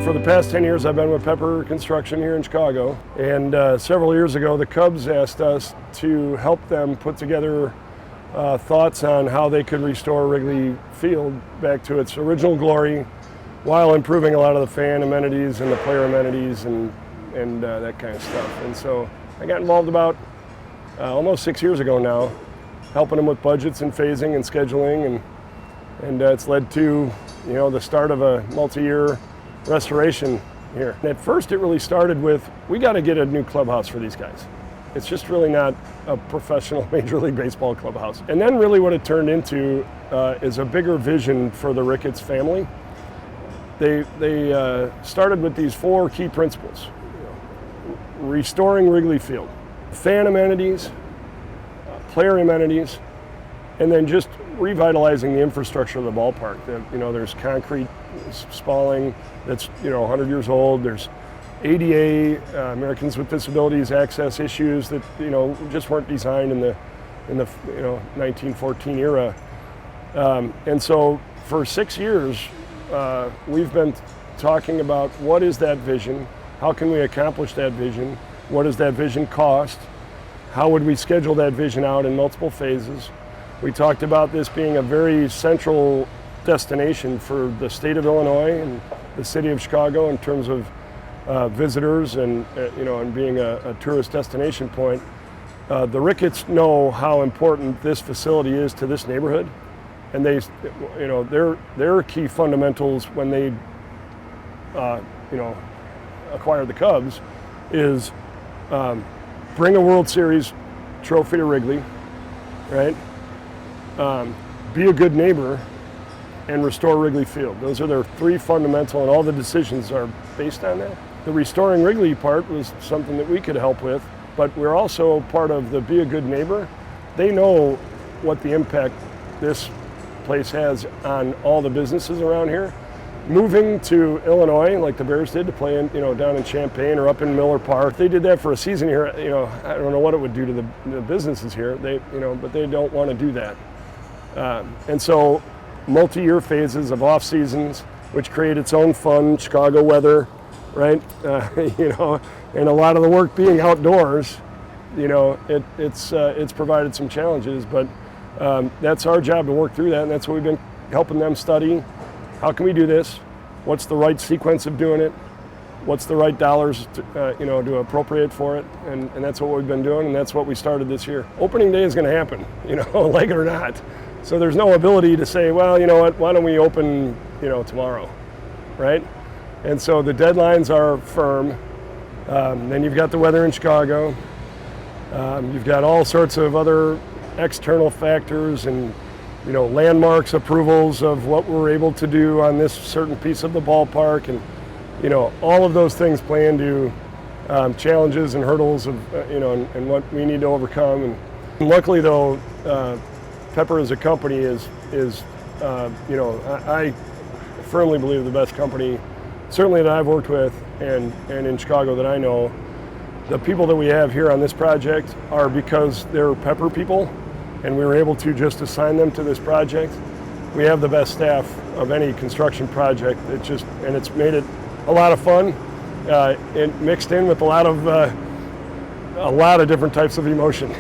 For the past 10 years, I've been with Pepper Construction here in Chicago. And several years ago, the Cubs asked us to help them put together thoughts on how they could restore Wrigley Field back to its original glory while improving a lot of the fan amenities and the player amenities and that kind of stuff. And so I got involved about almost 6 years ago now, helping them with budgets and phasing and scheduling, and it's led to the start of a multi-year restoration here. And at first it really started with, we got to get a new clubhouse for these guys. It's just really not a professional Major League Baseball clubhouse. And then really what it turned into is a bigger vision for the Ricketts family. They started with these 4 key principles. Restoring Wrigley Field, fan amenities, player amenities, and then just revitalizing the infrastructure of the ballpark. There's concrete spalling that's 100 years old. There's ADA, Americans with Disabilities access issues that just weren't designed in the 1914 era. And so for 6 years, we've been talking about what is that vision, how can we accomplish that vision, what does that vision cost, how would we schedule that vision out in multiple phases. We talked about this being a very central destination for the state of Illinois and the city of Chicago in terms of visitors and being a tourist destination point. The Ricketts know how important this facility is to this neighborhood, and their key fundamentals when they acquired the Cubs is bring a World Series trophy to Wrigley, right? Be a good neighbor, and restore Wrigley Field. Those are their 3 fundamental, and all the decisions are based on that. The restoring Wrigley part was something that we could help with, but we're also part of the be a good neighbor. They know what the impact this place has on all the businesses around here. Moving to Illinois, like the Bears did, to play in, down in Champaign or up in Miller Park, they did that for a season here. I don't know what it would do to the businesses here. But they don't want to do that. And so, multi-year phases of off seasons, which create its own fun Chicago weather, right? And a lot of the work being outdoors. It's provided some challenges, but that's our job to work through that, and that's what we've been helping them study. How can we do this? What's the right sequence of doing it? What's the right dollars to appropriate for it? And that's what we've been doing, and that's what we started this year. Opening day is going to happen, like it or not. So there's no ability to say, well, you know what, why don't we open, tomorrow, right? And so the deadlines are firm. Then you've got the weather in Chicago. You've got all sorts of other external factors and landmarks, approvals of what we're able to do on this certain piece of the ballpark, and all of those things play into challenges and hurdles of and what we need to overcome. And luckily, though, Pepper as a company is I firmly believe the best company, certainly that I've worked with, and in Chicago that I know. The people that we have here on this project are because they're Pepper people, and we were able to just assign them to this project. We have the best staff of any construction project. It's made it a lot of fun, and mixed in with a lot of different types of emotion.